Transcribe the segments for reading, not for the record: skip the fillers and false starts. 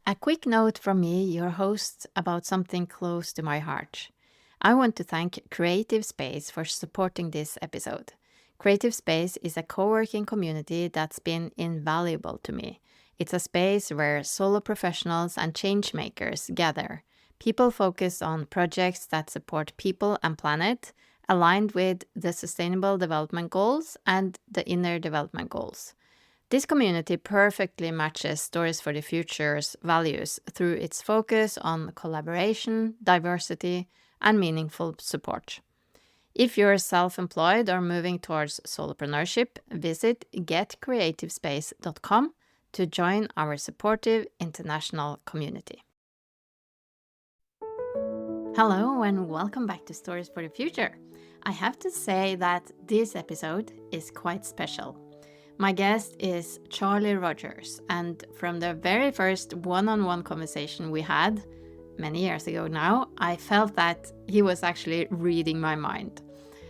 A quick note from me, your host, about something close to my heart. I want to thank Creative Space for supporting this episode. Creative Space is a co working community that's been invaluable to me. It's a space where solo professionals and change makers gather. People focus on projects that support people and planet, aligned with the Sustainable Development Goals and the Inner Development Goals. This community perfectly matches Stories for the Future's values through its focus on collaboration, diversity, and meaningful support. If you're self employed or moving towards solopreneurship, visit getcreativespace.com to join our supportive international community. Hello, and welcome back to Stories for the Future. I have to say that this episode is quite special. My guest is Charlie Rogers, and from the very first one-on-one conversation we had, many years ago now, I felt that he was actually reading my mind.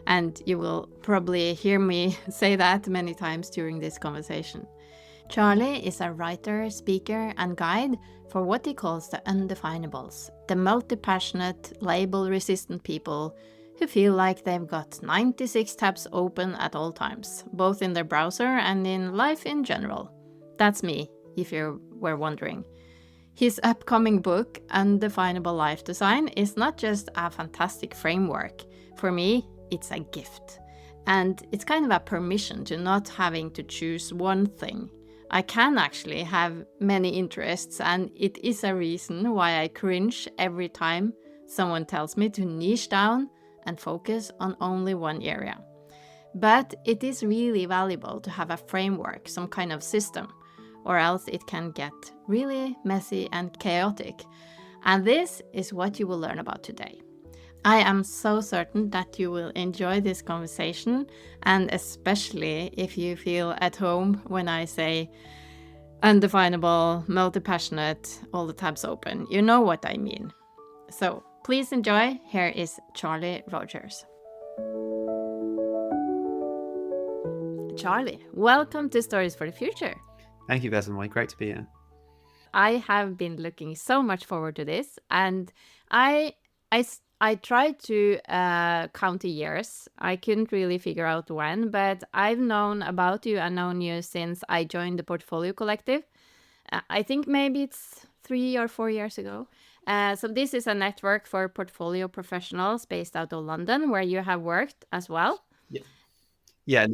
And you will probably hear me say that many times during this conversation. Charlie is a writer, speaker, and guide for what he calls the undefinables, the multi-passionate, label-resistant people who feel like they've got 96 tabs open at all times, both in their browser and in life in general. That's me, if you were wondering. His upcoming book, Undefinable Life Design, is not just a fantastic framework. For me, it's a gift. And it's kind of a permission to not having to choose one thing. I can actually have many interests, and it is a reason why I cringe every time someone tells me to niche down and focus on only one area. But it is really valuable to have a framework, some kind of system, or else it can get really messy and chaotic. And this is what you will learn about today. I am so certain that you will enjoy this conversation, and especially if you feel at home when I say undefinable, multi-passionate, all the tabs open. You know what I mean. So please enjoy. Here is Charlie Rogers. Charlie, welcome to Stories for the Future. Thank you, Vesemay. Great to be here. I have been looking so much forward to this, and I tried to count the years. I couldn't really figure out when, but I've known about you and known you since I joined the Portfolio Collective. I think maybe it's 3 or 4 years ago. So this is a network for portfolio professionals based out of London, where you have worked as well. Yeah.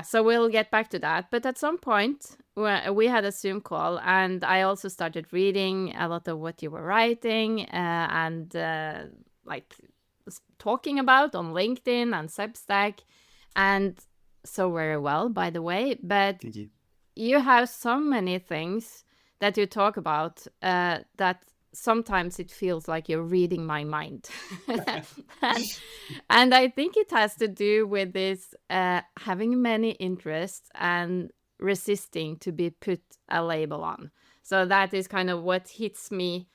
So we'll get back to that. But at some point, we had a Zoom call, and I also started reading a lot of what you were writing and talking about on LinkedIn and Substack, and so very well, by the way. But Thank you. You have so many things that you talk about that sometimes it feels like you're reading my mind. And I think it has to do with this having many interests and resisting to be put a label on. So that is kind of what hits me,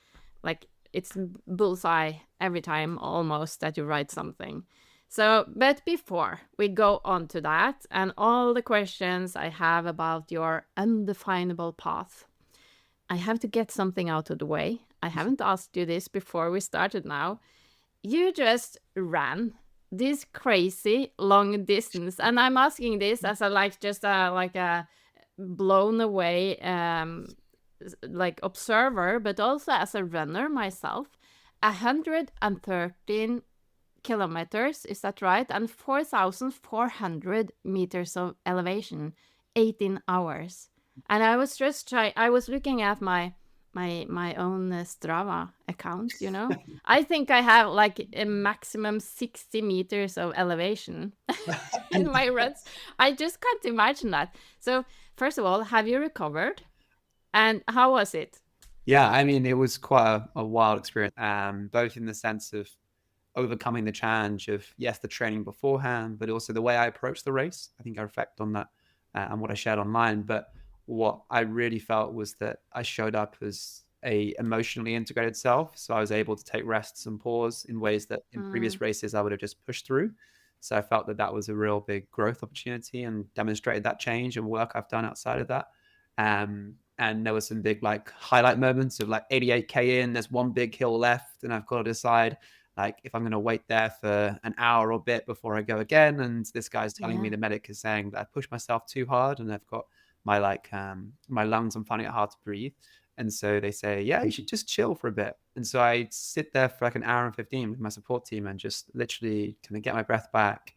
like it's bullseye every time almost that you write something. So, but before we go on to that and all the questions I have about your undefinable path, I have to get something out of the way. I haven't asked you this before we started now. You just ran this crazy long distance, and I'm asking this as a blown away observer, but also as a runner myself. 113 kilometers, is that right? And 4,400 meters of elevation, 18 hours. And I was I was looking at my own Strava account, you know. I think I have like a maximum 60 meters of elevation in my runs. I just can't imagine that. So first of all, have you recovered? And how was it? Yeah, I mean, it was quite a wild experience, both in the sense of overcoming the challenge of, yes, the training beforehand, but also the way I approached the race. I think I reflect on that and what I shared online. But what I really felt was that I showed up as a emotionally integrated self. So I was able to take rests and pause in ways that in previous races I would have just pushed through. So I felt that that was a real big growth opportunity and demonstrated that change and work I've done outside of that. And and there were some big like highlight moments of like 88k in, there's one big hill left, and I've got to decide like if I'm going to wait there for an hour or a bit before I go again. And this guy's telling me, Yeah. the medic is saying that I pushed myself too hard and I've got my like my lungs, I'm finding it hard to breathe. And so they say, yeah, you should just chill for a bit. And so I sit there for like an hour and 15 with my support team and just literally kind of get my breath back,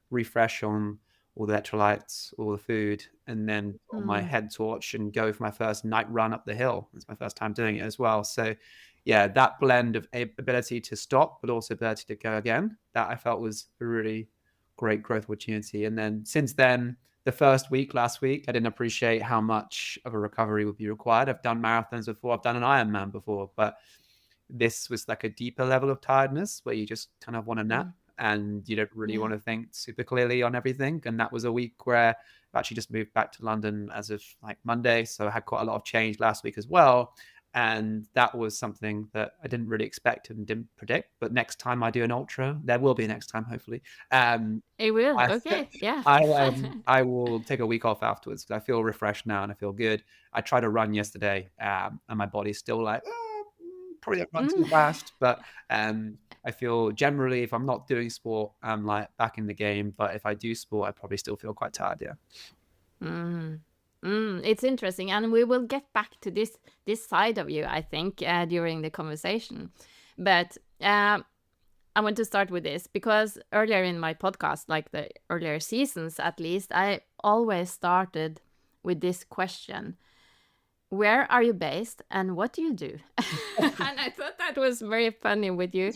refresh on all the electrolytes, all the food, and then put on my Mm. head torch and go for my first night run up the hill. It's my first time doing it as well. So yeah, that blend of ability to stop, but also ability to go again, that I felt was a really great growth opportunity. And then since then, the first week, last week, I didn't appreciate how much of a recovery would be required. I've done marathons before, I've done an Ironman before, but this was like a deeper level of tiredness where you just kind of want to nap Mm. and you don't really Yeah. want to think super clearly on everything. And that was a week where I've actually just moved back to London as of like Monday. So I had quite a lot of change last week as well. And that was something that I didn't really expect and didn't predict. But next time I do an ultra, there will be next time, hopefully. It will. I, Okay. Yeah. I will take a week off afterwards because I feel refreshed now and I feel good. I tried to run yesterday, and my body's still like, probably don't run too Mm. fast, but I feel generally if I'm not doing sport, I'm like back in the game. But if I do sport, I probably still feel quite tired. Yeah. Mm. It's interesting, and we will get back to this side of you, I think, during the conversation. But I want to start with this because earlier in my podcast, like the earlier seasons at least, I always started with this question: where are you based and what do you do? And I thought that was very funny with you.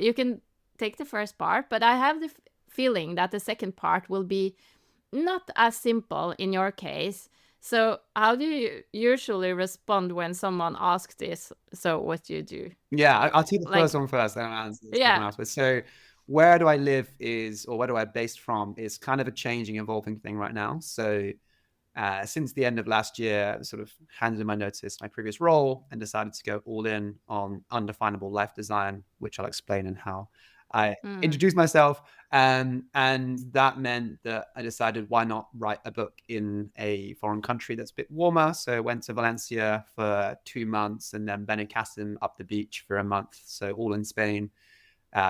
You can take the first part, but I have the feeling that the second part will be not as simple in your case. So, how do you usually respond when someone asks this? So, what do you do? Yeah, I'll take the first Like, one first, then I'll answer the second yeah. one afterwards. So, where do I live is, or where do I based from, is kind of a changing, evolving thing right now. So, since the end of last year, I sort of handed in my notice, my previous role, and decided to go all in on Undefinable Life Design, which I'll explain in how I Mm, introduced myself. And that meant that I decided, why not write a book in a foreign country that's a bit warmer? So I went to Valencia for 2 months and then Benicassim up the beach for a month. So all in Spain,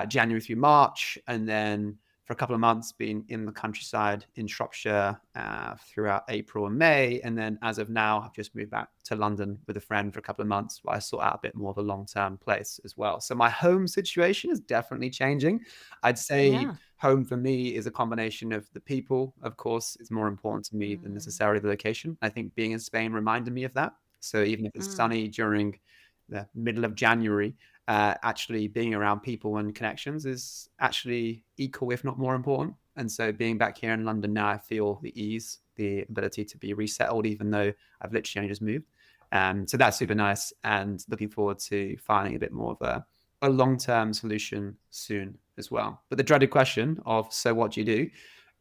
January through March, and then for a couple of months being in the countryside in Shropshire throughout April and May. And then as of now, I've just moved back to London with a friend for a couple of months while I sort out a bit more of a long-term place as well. So my home situation is definitely changing. I'd say yeah. home for me is a combination of the people, of course, is more important to me than Mm, necessarily the location. I think being in Spain reminded me of that. So even if it's mm, sunny during the middle of January, actually being around people and connections is actually equal, if not more important. And so being back here in London now, I feel the ease, the ability to be resettled, even though I've literally only just moved. So that's super nice, and looking forward to finding a bit more of a long-term solution soon as well. But the dreaded question of, so what do you do?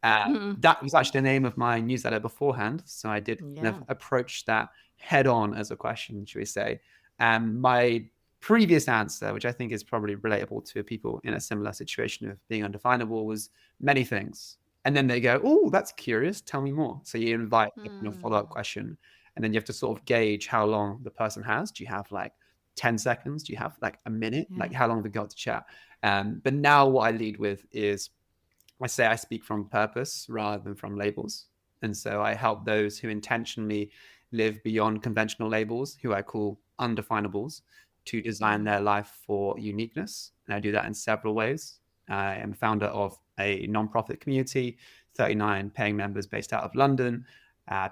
mm, That was actually the name of my newsletter beforehand. So I did kind yeah. of approach that head on as a question, should we say. My previous answer, which I think is probably relatable to people in a similar situation of being undefinable, was many things. And then they go, oh, that's curious. Tell me more. So you invite a follow-up Mm, question, and then you have to sort of gauge how long the person has. Do you have like 10 seconds? Do you have like a minute? Like yeah. how long have we got to chat? But now what I lead with is, I say I speak from purpose rather than from labels. And so I help those who intentionally live beyond conventional labels, who I call undefinables, to design Mm, their life for uniqueness. And I do that in several ways. I am founder of a nonprofit community, 39 paying members based out of London.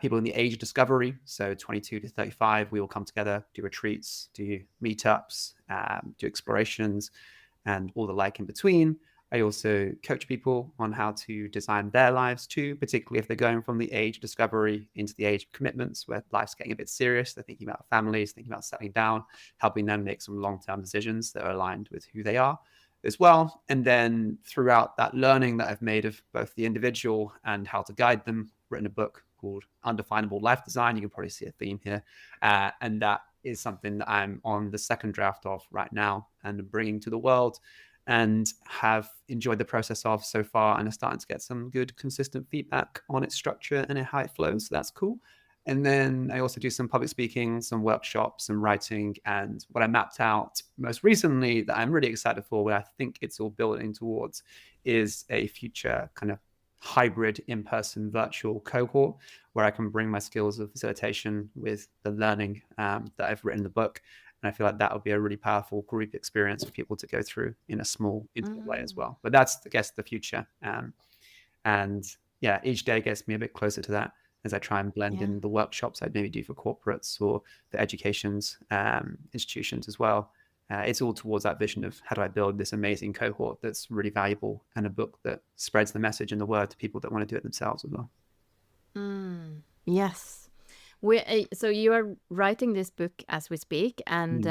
People in the age of discovery, so 22 to 35, we will come together, do retreats, do meetups, do explorations, and all the like in between. I also coach people on how to design their lives too, particularly if they're going from the age of discovery into the age of commitments, where life's getting a bit serious. They're thinking about families, thinking about settling down, helping them make some long-term decisions that are aligned with who they are as well. And then throughout that learning that I've made of both the individual and how to guide them, written a book called Undefinable Life Design. You can probably see a theme here. And that is something that I'm on the second draft of right now and bringing to the world, and have enjoyed the process of so far, and are starting to get some good consistent feedback on its structure and how it flows. So that's cool. And then I also do some public speaking, some workshops, some writing. And what I mapped out most recently that I'm really excited for, where I think it's all building towards, is a future kind of hybrid in-person virtual cohort where I can bring my skills of facilitation with the learning that I've written in the book. And I feel like that would be a really powerful group experience for people to go through in a small, intimate way as well. But that's, I guess, the future. And yeah, each day gets me a bit closer to that as I try and blend in the workshops I'd maybe do for corporates or the education's institutions as well. It's all towards that vision of how do I build this amazing cohort that's really valuable, and a book that spreads the message and the word to people that want to do it themselves as well. Yes. So you are writing this book as we speak, and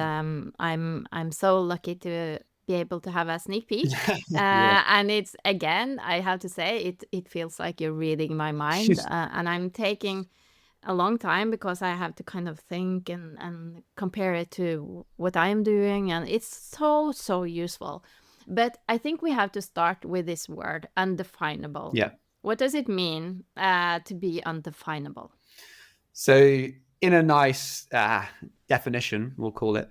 I'm so lucky to be able to have a sneak peek. And it's, again, I have to say, it feels like you're reading my mind, and I'm taking a long time because I have to kind of think and compare it to what I am doing, and it's so useful. But I think we have to start with this word, undefinable. Yeah. What does it mean to be undefinable? So in a nice definition, we'll call it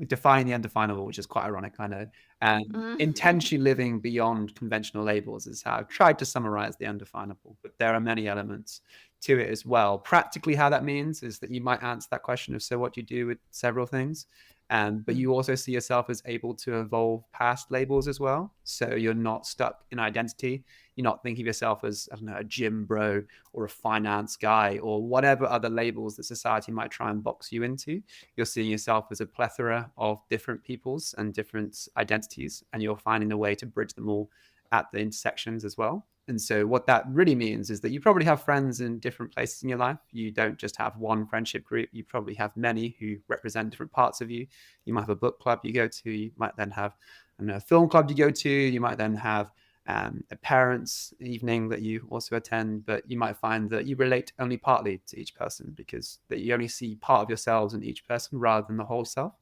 define the undefinable, which is quite ironic, I know. And intentionally living beyond conventional labels is how I've tried to summarize the undefinable, but there are many elements to it as well. Practically, how that means is that you might answer that question of, so what do you do with several things? But you also see yourself as able to evolve past labels as well. So you're not stuck in identity. You're not thinking of yourself as, I don't know, a gym bro or a finance guy or whatever other labels that society might try and box you into. You're seeing yourself as a plethora of different peoples and different identities, and you're finding a way to bridge them all at the intersections as well. And so what that really means is that you probably have friends in different places in your life. You don't just have one friendship group. You probably have many who represent different parts of you. You might have a book club you go to. You might then have a film club you go to. You might then have a parents' evening that you also attend. But you might find that you relate only partly to each person, because that you only see part of yourselves in each person rather than the whole self.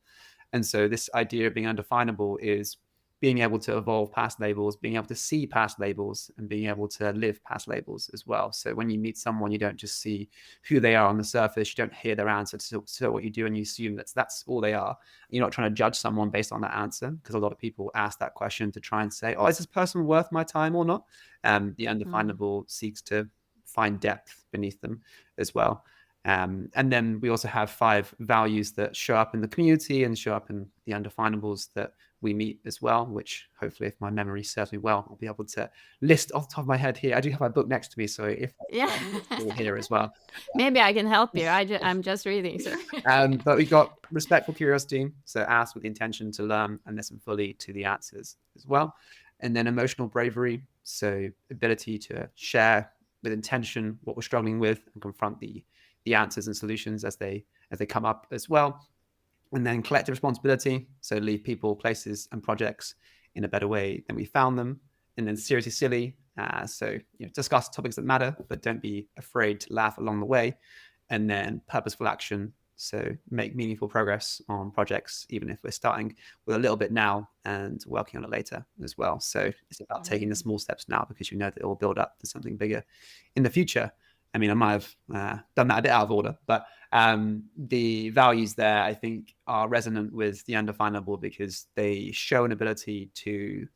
And so this idea of being undefinable is being able to evolve past labels, being able to see past labels, and being able to live past labels as well. So when you meet someone, you don't just see who they are on the surface. You don't hear their answer to what you do, and you assume that's all they are. You're not trying to judge someone based on that answer, because a lot of people ask that question to try and say, oh, is this person worth my time or not? The undefinable seeks to find depth beneath them as well. And then we also have 5 values that show up in the community and show up in the undefinables that we meet as well, which hopefully, if my memory serves me well, I'll be able to list off the top of my head here. I do have my book next to me, so if here as well. Maybe I can help you. I'm just reading. So. But we got respectful curiosity, so ask with the intention to learn and listen fully to the answers as well. And then emotional bravery, so ability to share with intention what we're struggling with and confront the answers and solutions as they come up as well. And then collective responsibility, so leave people, places, and projects in a better way than we found them. And then seriously silly, so discuss topics that matter, but don't be afraid to laugh along the way. And then purposeful action, so make meaningful progress on projects, even if we're starting with a little bit now and working on it later as well. So it's about taking the small steps now, because you know that it will build up to something bigger in the future. I mean, I might have done that a bit out of order, but the values there, I think, are resonant with the undefinable, because they show an ability to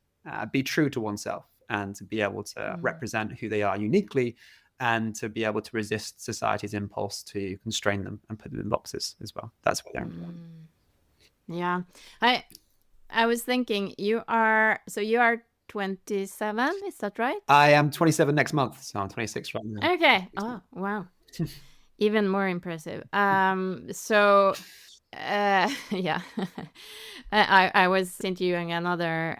be true to oneself and to be able to represent who they are uniquely, and to be able to resist society's impulse to constrain them and put them in boxes as well. That's what they're important. Yeah. I was thinking, you are 27, is that right? I am 27 next month, so I'm 26 right now. Okay. Oh, wow. Even more impressive. So, yeah. I was interviewing another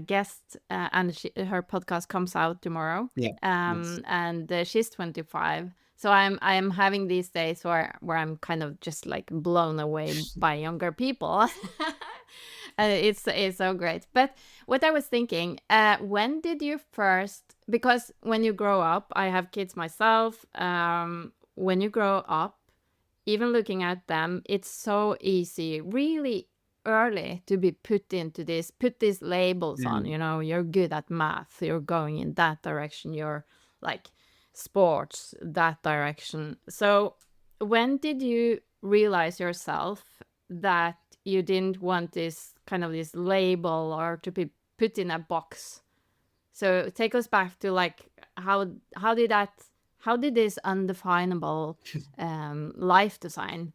guest, and her podcast comes out tomorrow. Yeah. And she's 25. So I am having these days where I'm kind of just like blown away by younger people. It's so great. But what I was thinking, when did you first? Because when you grow up, I have kids myself. When you grow up, even looking at them, it's so easy, really early, to be put these labels on. You're good at math. You're going in that direction. You're like sports, that direction. So when did you realize yourself that you didn't want this kind of this label or to be put in a box? So take us back to like how did that how did this undefinable life design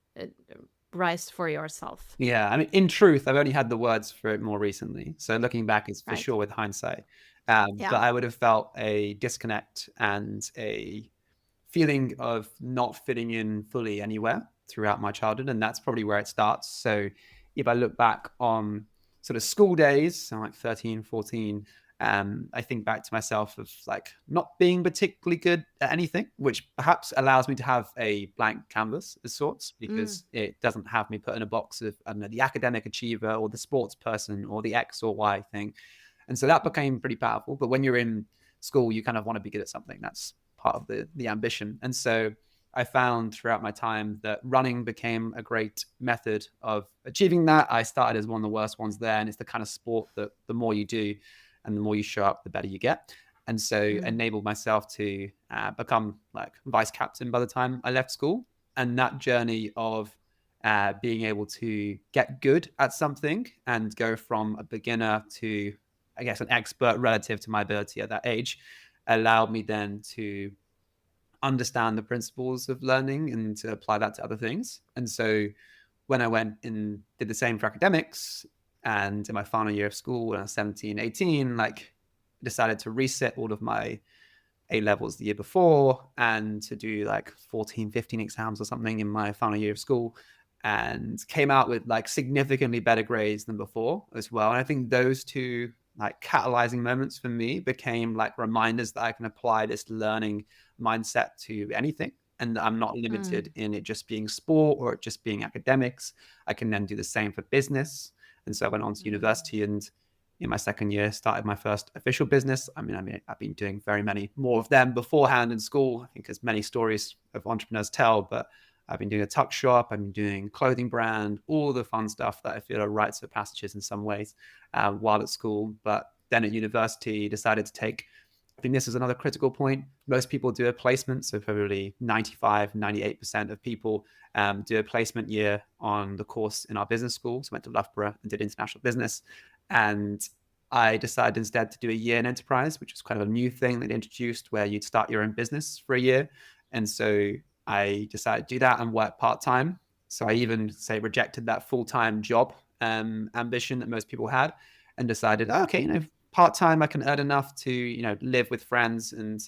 rise for yourself? Yeah, I mean, in truth, I've only had the words for it more recently. So looking back is for Right. sure with hindsight. Yeah. But I would have felt a disconnect and a feeling of not fitting in fully anywhere throughout my childhood. And that's probably where it starts. So if I look back on sort of school days, so like 13, 14, I think back to myself of like not being particularly good at anything, which perhaps allows me to have a blank canvas of sorts, Mm. because it doesn't have me put in a box of, I don't know, the academic achiever or the sports person or the X or Y thing. And so that became pretty powerful. But when you're in school, you kind of want to be good at something. That's part of the ambition. And so I found throughout my time that running became a great method of achieving that. I started as one of the worst ones there. And it's the kind of sport that the more you do and the more you show up, the better you get. And so enabled myself to become like vice captain by the time I left school. And that journey of being able to get good at something and go from a beginner to, I guess, an expert relative to my ability at that age, allowed me then to understand the principles of learning and to apply that to other things. And so when I went and did the same for academics, and in my final year of school when I was 17, 18, like decided to reset all of my A levels the year before and to do like 14, 15 exams or something in my final year of school, and came out with like significantly better grades than before as well. And I think those two like catalyzing moments for me became like reminders that I can apply this learning mindset to anything. And I'm not limited in it just being sport or it just being academics. I can then do the same for business. And so I went on to university, and in my second year started my first official business. I mean, I've been doing very many more of them beforehand in school. I think there's many stories of entrepreneurs tell, but I've been doing a tuck shop. I've been doing clothing brand, all the fun stuff that I feel are rites of passages in some ways while at school. But then at university, decided to take, I think this is another critical point. Most people do a placement. So probably 95, 98% of people do a placement year on the course in our business school. So I went to Loughborough and did international business. And I decided instead to do a year in enterprise, which was kind of a new thing that introduced where you'd start your own business for a year. And so I decided to do that and work part-time. So I even say rejected that full-time job ambition that most people had, and decided, oh, okay, part-time, I can earn enough to, live with friends, and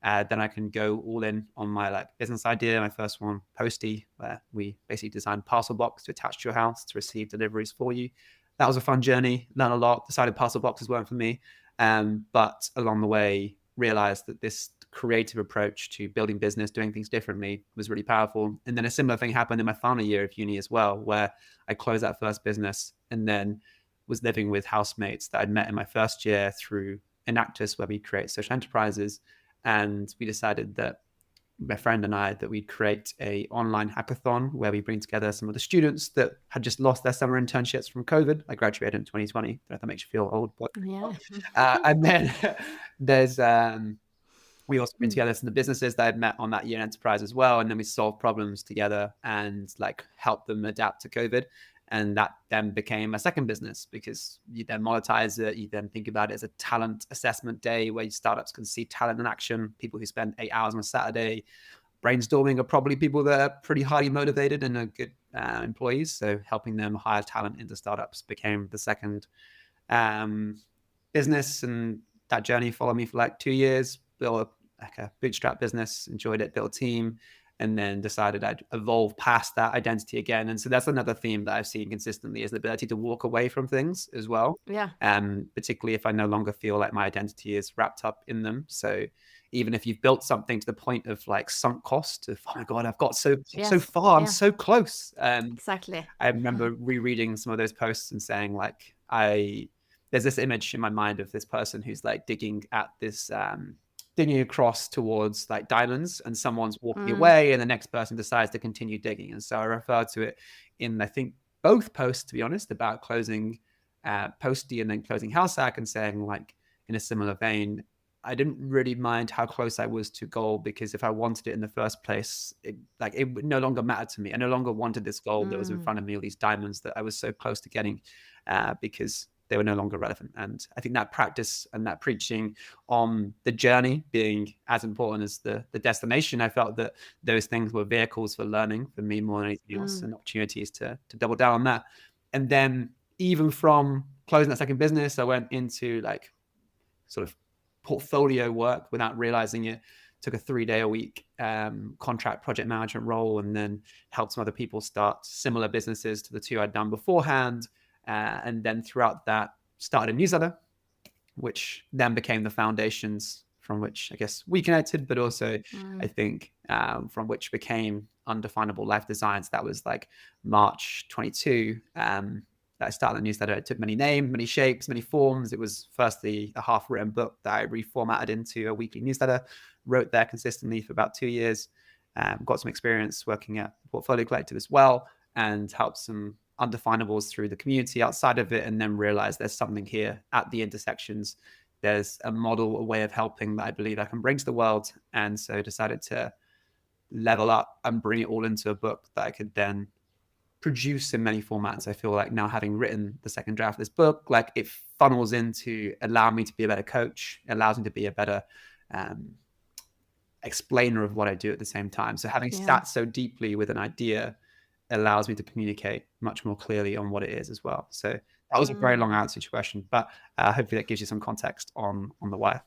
then I can go all in on my like business idea. My first one, Posty, where we basically designed parcel box to attach to your house to receive deliveries for you. That was a fun journey, learned a lot, decided parcel boxes weren't for me. But along the way, realized that this creative approach to building business, doing things differently was really powerful. And then a similar thing happened in my final year of uni as well, where I closed that first business and then was living with housemates that I'd met in my first year through Enactus, where we create social enterprises. And we decided that my friend and I that we'd create a online hackathon where we bring together some of the students that had just lost their summer internships from COVID. I graduated in 2020. I don't know if that makes you feel old, but Yeah. and then there's we also bring together some of the businesses that I'd met on that year in enterprise as well, and then we solve problems together and like help them adapt to COVID. And that then became a second business, because you then monetize it. You then think about it as a talent assessment day where startups can see talent in action. People who spend 8 hours on a Saturday brainstorming are probably people that are pretty highly motivated and are good employees. So helping them hire talent into startups became the second business. And that journey followed me for like 2 years, built a bootstrap business, enjoyed it, built a team, and then decided I'd evolve past that identity again. And so that's another theme that I've seen consistently, is the ability to walk away from things as well. Yeah. Particularly if I no longer feel like my identity is wrapped up in them. So even if you've built something to the point of like sunk cost of, oh my God, I've got so Yes. far, I'm Yeah. so close. Exactly. I remember rereading some of those posts and saying like, there's this image in my mind of this person who's like digging across towards like diamonds, and someone's walking away and the next person decides to continue digging. And so I refer to it in, I think, both posts, to be honest, about closing Posty and then closing Househack, and saying like, in a similar vein, I didn't really mind how close I was to goal, because if I wanted it in the first place, it no longer mattered to me. I no longer wanted this goal that was in Mm. front of me, all these diamonds that I was so close to getting, because they were no longer relevant. And I think that practice and that preaching on the journey being as important as the destination, I felt that those things were vehicles for learning for me more than anything else, Mm. and opportunities to double down on that. And then even from closing that second business, I went into like sort of portfolio work without realizing it. Took a 3-day-a-week contract project management role, and then helped some other people start similar businesses to the two I'd done beforehand. And then throughout that, started a newsletter, which then became the foundations from which I guess we connected, but also I Mm. think from which became Undefinable Life Design. So that was like March 22. That I started the newsletter. It took many names, many shapes, many forms. It was firstly a half-written book that I reformatted into a weekly newsletter, wrote there consistently for about 2 years, got some experience working at Portfolio Collective as well, and helped some undefinables through the community outside of it, and then realized there's something here at the intersections. There's a model, a way of helping that I believe I can bring to the world. And so decided to level up and bring it all into a book that I could then produce in many formats. I feel like now, having written the second draft of this book, like it funnels into allow me to be a better coach, allows me to be a better um, explainer of what I do at the same time. So having Yeah. sat so deeply with an idea allows me to communicate much more clearly on what it is as well. So that was a very long Mm. answer to your question, but hopefully that gives you some context on the why.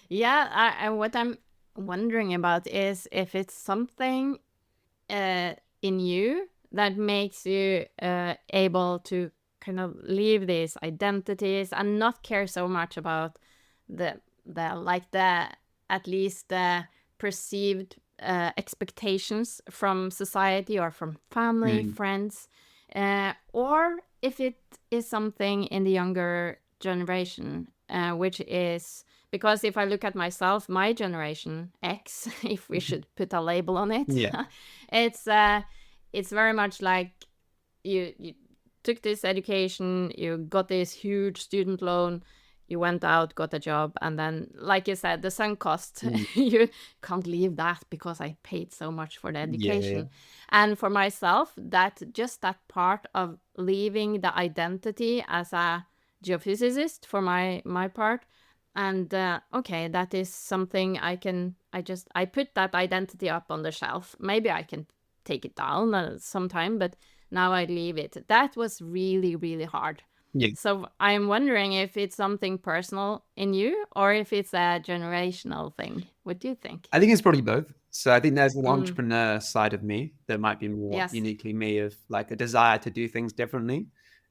Yeah, what I'm wondering about is if it's something in you that makes you able to kind of leave these identities and not care so much about the like the at least the perceived expectations from society or from family, Mm. friends, or if it is something in the younger generation, which is because if I look at myself, my generation X, if we should put a label on it, Yeah. it's very much like you took this education, you got this huge student loan, you went out, got a job, and then, like you said, the sunk cost, Mm. you can't leave that because I paid so much for the Yeah. education. And for myself, that just that part of leaving the identity as a geophysicist for my part, and okay, that is something I put that identity up on the shelf. Maybe I can take it down sometime, but now I leave it. That was really, really hard. Yeah. So I'm wondering if it's something personal in you or if it's a generational thing. What do you think? I think it's probably both. So I think there's an Mm. entrepreneur side of me that might be more Yes. uniquely me, of like a desire to do things differently,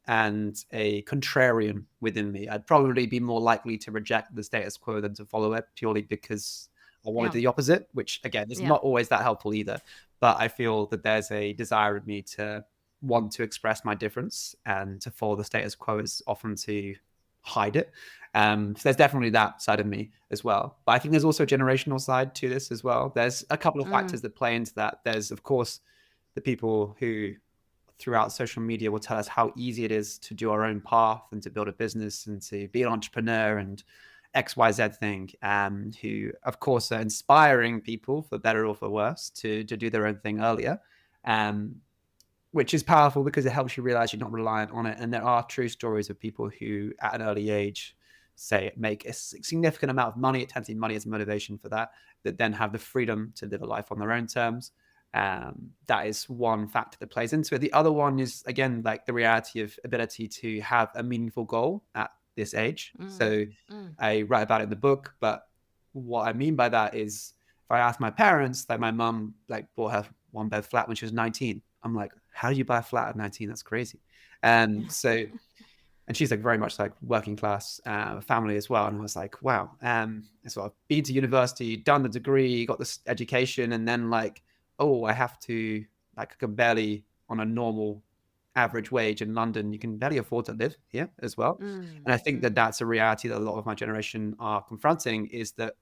and a contrarian within me. I'd probably be more likely to reject the status quo than to follow it, purely because I want to Yeah. do the opposite, which again is Yeah. not always that helpful either. But I feel that there's a desire in me to want to express my difference, and to follow the status quo is often to hide it. So there's definitely that side of me as well. But I think there's also a generational side to this as well. There's a couple of Mm. factors that play into that. There's, of course, the people who throughout social media will tell us how easy it is to do our own path and to build a business and to be an entrepreneur and XYZ thing, who, of course, are inspiring people, for better or for worse, to do their own thing earlier. Um, which is powerful because it helps you realize you're not reliant on it. And there are true stories of people who, at an early age, say make a significant amount of money. It tends to be money as a motivation for that, that then have the freedom to live a life on their own terms. That is one factor that plays into it. The other one is, again, like the reality of ability to have a meaningful goal at this age. Mm. So Mm. I write about it in the book, but what I mean by that is, if I ask my parents, like my mum like bought her one bed flat when she was 19. I'm like, how do you buy a flat at 19? That's crazy. And so, and she's like very much like working class family as well. And I was like, wow. So I've been to university, done the degree, got this education, and then like, oh, I have to, like, I can barely, on a normal average wage in London, you can barely afford to live here as well. Mm. And I think that Mm. that's a reality that a lot of my generation are confronting, is that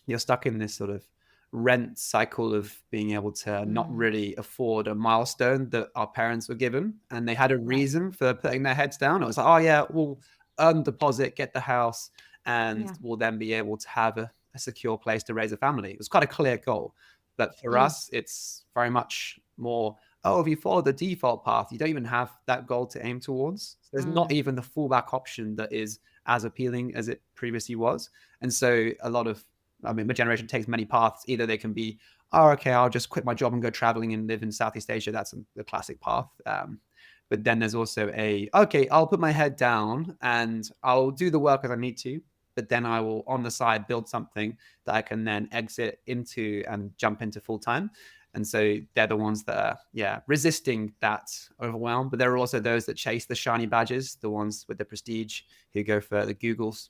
you're stuck in this sort of rent cycle of being able to not Mm. really afford a milestone that our parents were given, and they had a Right. reason for putting their heads down. It was like, oh yeah, we'll earn deposit, get the house, and Yeah. will then be able to have a secure place to raise a family. It was quite a clear goal. But for Mm. us, it's very much more, oh, if you follow the default path, you don't even have that goal to aim towards. So there's not Mm. even the fallback option that is as appealing as it previously was. And so a lot of, I mean, my generation takes many paths. Either they can be, oh, okay, I'll just quit my job and go traveling and live in Southeast Asia. That's the classic path. But then there's also okay, I'll put my head down and I'll do the work as I need to, but then I will on the side build something that I can then exit into and jump into full time. And so they're the ones that are, resisting that overwhelm. But there are also those that chase the shiny badges, the ones with the prestige, who go for the Googles,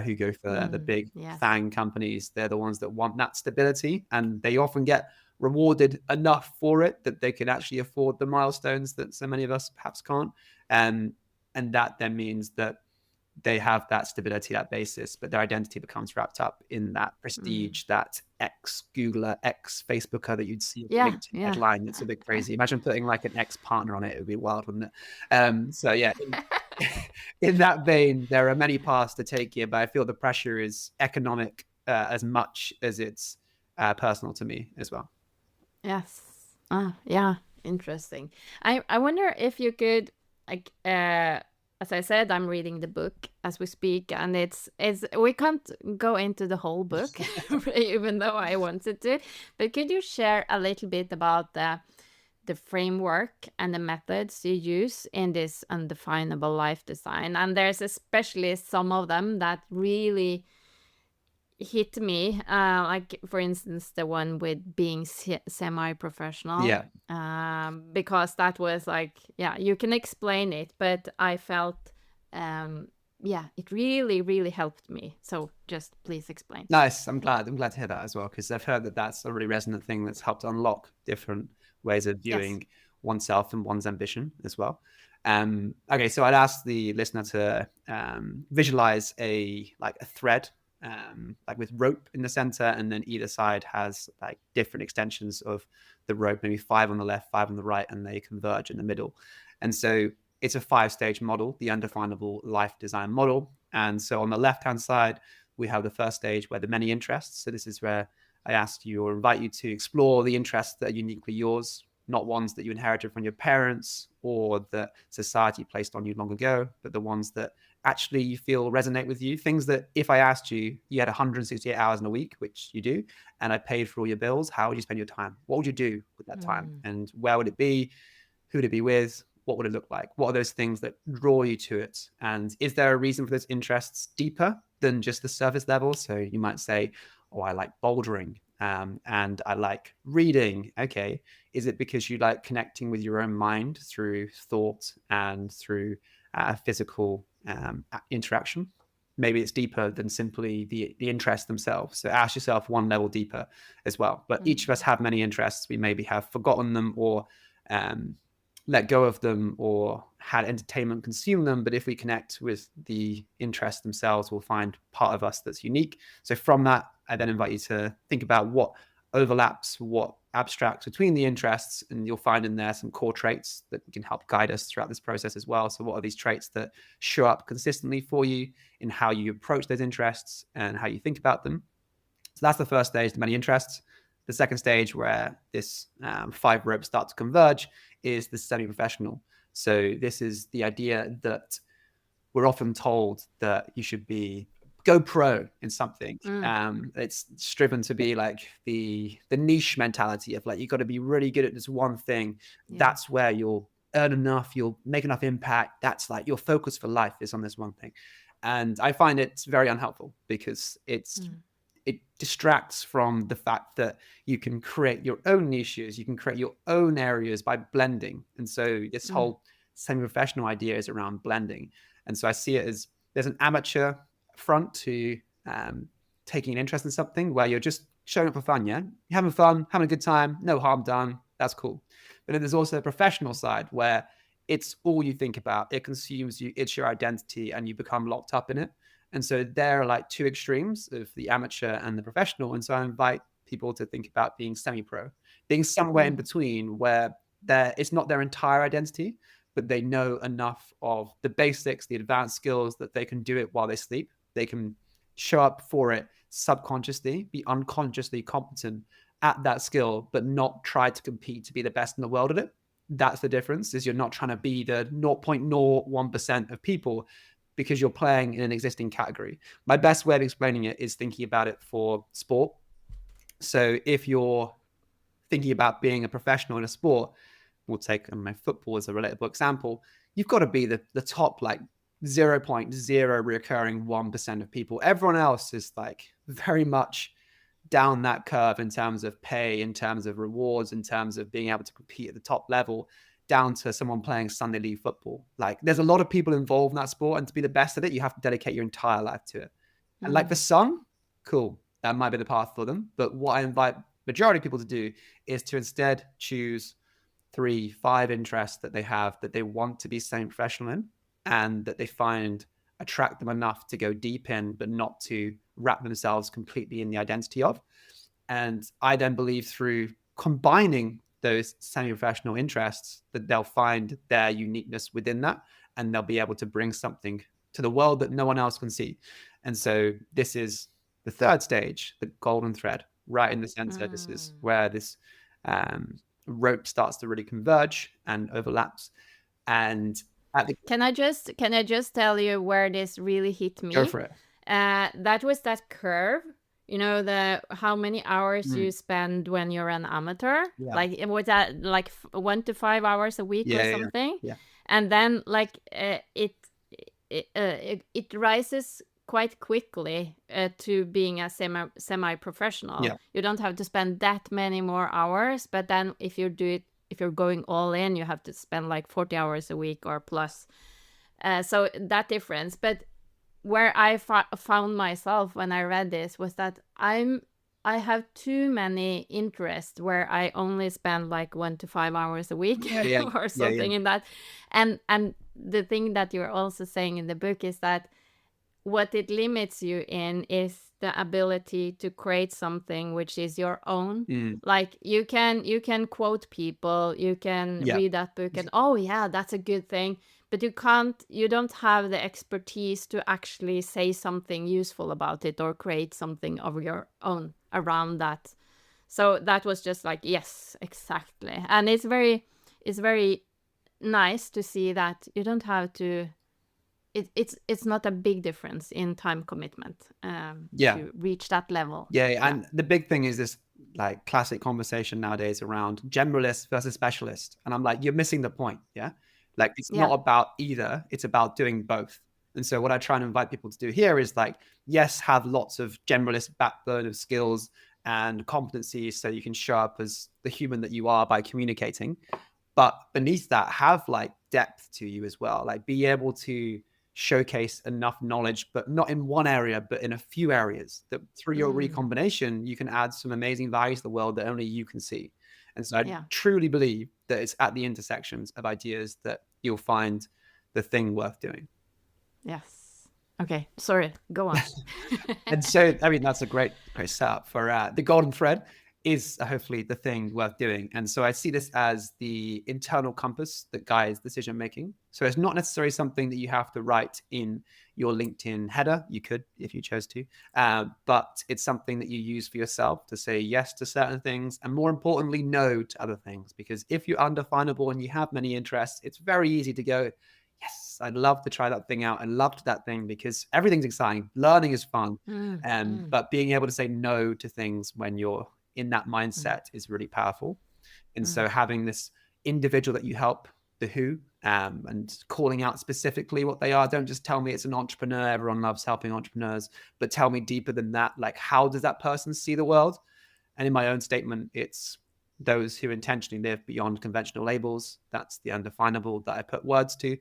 who go for the Mm. big Yes. FANG companies. They're the ones that want that stability, and they often get rewarded enough for it that they can actually afford the milestones that so many of us perhaps can't. And that then means that they have that stability, that basis, but their identity becomes wrapped up in that Mm. prestige, that ex-Googler, ex-Facebooker that you'd see in the Yeah. LinkedIn Yeah. headline. It's a bit crazy. Imagine putting like an ex-partner on it. It would be wild, wouldn't it? So yeah, in that vein, there are many paths to take here, but I feel the pressure is economic as much as it's personal to me as well. Yes. Ah, yeah. Interesting. I wonder if you could, like, as I said, I'm reading the book as we speak, and it's we can't go into the whole book, even though I wanted to. But could you share a little bit about the framework and the methods you use in this undefinable life design? And there's especially some of them that really hit me, like for instance the one with being semi-professional, Yeah. because that was like, yeah, you can explain it, but I felt, um, yeah, it really really helped me, so just please explain. Nice. I'm glad to hear that as well, because I've heard that that's a really resonant thing that's helped unlock different ways of Yes. viewing oneself and one's ambition as well. Okay, so I'd ask the listener to visualize a thread, like with rope in the center, and then either side has like different extensions of the rope, maybe 5 on the left, 5 on the right, and they converge in the middle. And so it's a 5-stage model, the Undefinable Life Design model. And so on the left-hand side, we have the first stage where the many interests. So this is where I ask you or invite you to explore the interests that are uniquely yours, not ones that you inherited from your parents or that society placed on you long ago, but the ones that actually you feel resonate with you. Things that if I asked you, you had 168 hours in a week, which you do, and I paid for all your bills, how would you spend your time? What would you do with that time? Mm. And where would it be? Who would it be with? What would it look like? What are those things that draw you to it? And is there a reason for those interests deeper than just the surface level? So you might say, oh, I like bouldering, and I like reading. Okay. Is it because you like connecting with your own mind through thought and through physical interaction? Maybe it's deeper than simply the interests themselves. So ask yourself one level deeper as well. But each of us Mm. have many interests. We maybe have forgotten them or let go of them or had entertainment consume them. But if we connect with the interests themselves, we'll find part of us that's unique. So from that, I then invite you to think about what overlaps, what abstracts between the interests, and you'll find in there some core traits that can help guide us throughout this process as well. So what are these traits that show up consistently for you in how you approach those interests and how you think about them? So that's the first stage, the many interests. The second stage, where this 5 ropes start to converge, is the semi-professional. So this is the idea that we're often told that you should go pro in something. Mm. It's striven to be like the niche mentality of like, you got to be really good at this one thing. Yeah. That's where you'll earn enough, you'll make enough impact. That's like your focus for life is on this one thing. And I find it very unhelpful because Mm. it distracts from the fact that you can create your own niches, you can create your own areas by blending. And so this Mm. whole semi-professional idea is around blending. And so I see it as there's an amateur front to taking an interest in something where you're just showing up for fun. Yeah, you're having fun, having a good time, no harm done. That's cool. But then there's also a professional side where it's all you think about. It consumes you. It's your identity, and you become locked up in it. And so there are like two extremes of the amateur and the professional. And so I invite people to think about being semi-pro, being somewhere in Mm. between where it's not their entire identity, but they know enough of the basics, the advanced skills that they can do it while they sleep. They can show up for it subconsciously, be unconsciously competent at that skill, but not try to compete to be the best in the world at it. That's the difference, is you're not trying to be the 0.01% of people because you're playing in an existing category. My best way of explaining it is thinking about it for sport. So if you're thinking about being a professional in a sport, we'll take my football as a relatable example. You've got to be the top like 0.0 recurring 1% of people. Everyone else is like very much down that curve in terms of pay, in terms of rewards, in terms of being able to compete at the top level, down to someone playing Sunday league football. Like there's a lot of people involved in that sport, and to be the best at it, you have to dedicate your entire life to it. And like for some, cool, that might be the path for them. But what I invite majority of people to do is to instead choose 3, 5 interests that they have that they want to be semi-professional in, and that they find attract them enough to go deep in, but not to wrap themselves completely in the identity of. And I then believe through combining those semi-professional interests that they'll find their uniqueness within that, and they'll be able to bring something to the world that no one else can see. And so this is the third stage, the golden thread, right in the center. This is where this rope starts to really converge and overlaps. And can I just tell you where this really hit me? Go for it. That was that curve. You know, the how many hours you spend when you're an amateur. Yeah. Like it was that like 1 to 5 hours a week or something. Yeah. And then like it rises quite quickly to being a semi-professional. Yeah. You don't have to spend that many more hours, but then if you're going all in, you have to spend like 40 hours a week or plus. So that difference. But where I found myself when I read this was that I have too many interests where I only spend like 1 to 5 hours a week or something in that. And the thing that you're also saying in the book is that what it limits you in is the ability to create something which is your own. Like you can quote people, you can read that book and oh yeah, that's a good thing, but you don't have the expertise to actually say something useful about it or create something of your own around that. So that was just like, yes, exactly. And it's very nice to see that you don't have to it's not a big difference in time commitment to reach that level. And the big thing is this like classic conversation nowadays around generalist versus specialist, and I'm like, you're missing the point. Like it's not about either, it's about doing both. And so what I try and invite people to do here is like, yes, have lots of generalist backbone of skills and competencies so you can show up as the human that you are by communicating, but beneath that have like depth to you as well, like be able to showcase enough knowledge, but not in one area, but in a few areas, that through your recombination, you can add some amazing value to the world that only you can see. And so I truly believe that it's at the intersections of ideas that you'll find the thing worth doing. Yes. Okay. Sorry. Go on. And so, I mean, that's a great setup for the golden thread is hopefully the thing worth doing. And so I see this as the internal compass that guides decision making. So it's not necessarily something that you have to write in your LinkedIn header. You could if you chose to, but it's something that you use for yourself to say yes to certain things, and more importantly, no to other things. Because if you're undefinable and you have many interests, it's very easy to go, yes, I'd love to try that thing out. I loved that thing because everything's exciting. Learning is fun. But being able to say no to things when you're in that mindset is really powerful. And so having this individual that you help, the who, and calling out specifically what they are. Don't just tell me it's an entrepreneur. Everyone loves helping entrepreneurs, but tell me deeper than that. Like, how does that person see the world? And in my own statement, it's those who intentionally live beyond conventional labels. That's the undefinable that I put words to.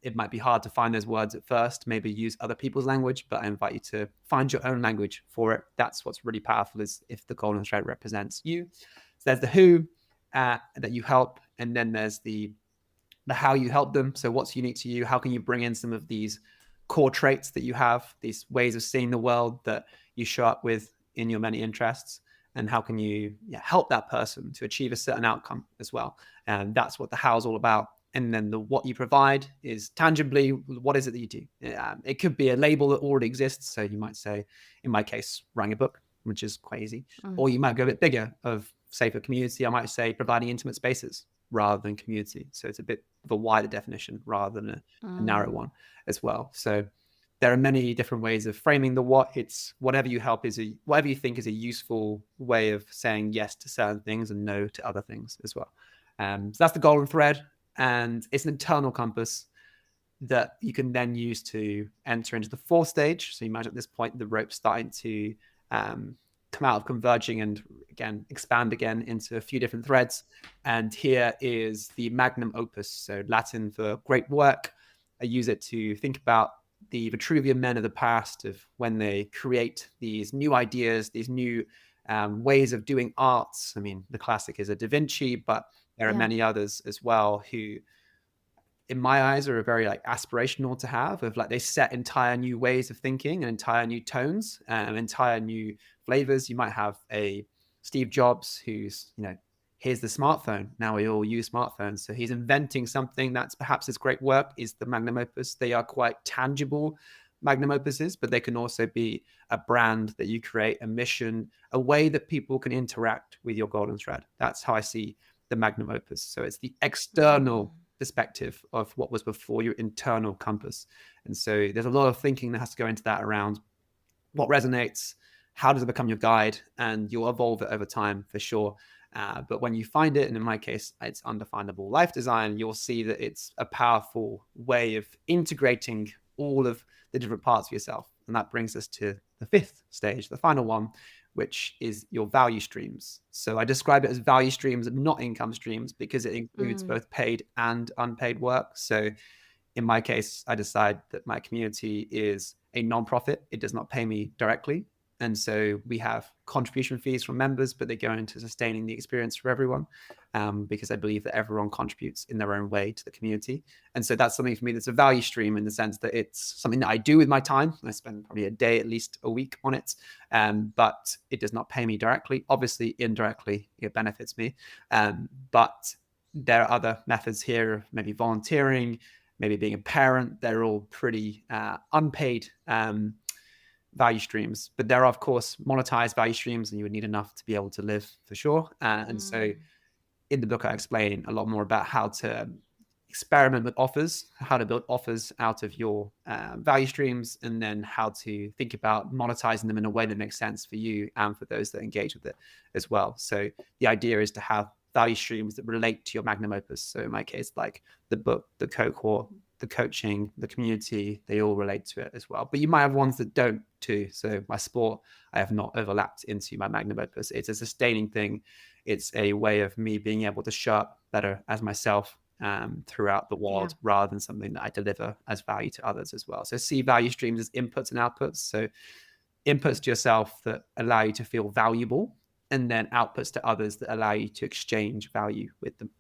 It might be hard to find those words at first, maybe use other people's language, but I invite you to find your own language for it. That's what's really powerful, is if the golden thread represents you. So there's the who that you help, and then there's the how you help them. So what's unique to you? How can you bring in some of these core traits that you have, these ways of seeing the world that you show up with in your many interests? And how can you help that person to achieve a certain outcome as well? And that's what the how is all about. And then the what you provide is tangibly, what is it that you do? It could be a label that already exists. So you might say, in my case, writing a book, which is quite easy. Or you might go a bit bigger of, say, for community, I might say providing intimate spaces rather than community. So it's a bit of a wider definition rather than a narrow one as well. So there are many different ways of framing the what. It's whatever you whatever you think is a useful way of saying yes to certain things and no to other things as well. So that's the golden thread, and it's an internal compass that you can then use to enter into the fourth stage. So you imagine at this point the rope's starting to come out of converging and again expand again into a few different threads. And here is the magnum opus, so Latin for great work. I use it to think about the Vitruvian men of the past, of when they create these new ideas, these new ways of doing arts. I mean, the classic is a Da Vinci, but there are many others as well who, in my eyes, are very like aspirational to have, of like they set entire new ways of thinking and entire new tones and entire new flavors. You might have a Steve Jobs who's, here's the smartphone. Now we all use smartphones. So he's inventing something that's perhaps his great work is the magnum opus. They are quite tangible magnum opuses, but they can also be a brand that you create, a mission, a way that people can interact with your golden thread. That's how I see the magnum opus. So it's the external perspective of what was before your internal compass. And so there's a lot of thinking that has to go into that around what resonates, how does it become your guide, and you'll evolve it over time for sure. But when you find it, and in my case, it's Undefinable Life Design, you'll see that it's a powerful way of integrating all of the different parts of yourself. And that brings us to the fifth stage, the final one, which is your value streams. So I describe it as value streams, not income streams, because it includes both paid and unpaid work. So in my case, I decide that my community is a nonprofit. It does not pay me directly. And so we have contribution fees from members, but they go into sustaining the experience for everyone, because I believe that everyone contributes in their own way to the community. And so that's something for me that's a value stream in the sense that it's something that I do with my time. I spend probably a day, at least a week on it, but it does not pay me directly. Obviously, indirectly, it benefits me. But there are other methods here, maybe volunteering, maybe being a parent. They're all pretty unpaid value streams, but there are of course monetized value streams, and you would need enough to be able to live for sure. And so in the book I explain a lot more about how to experiment with offers, how to build offers out of your value streams, and then how to think about monetizing them in a way that makes sense for you and for those that engage with it as well. So the idea is to have value streams that relate to your magnum opus. So in my case, like the book, the cohort, the coaching, the community, they all relate to it as well. But you might have ones that don't too. So my sport, I have not overlapped into my magnum opus. It's a sustaining thing. It's a way of me being able to show up better as myself throughout the world, rather than something that I deliver as value to others as well. So see value streams as inputs and outputs. So inputs to yourself that allow you to feel valuable, and then outputs to others that allow you to exchange value with them.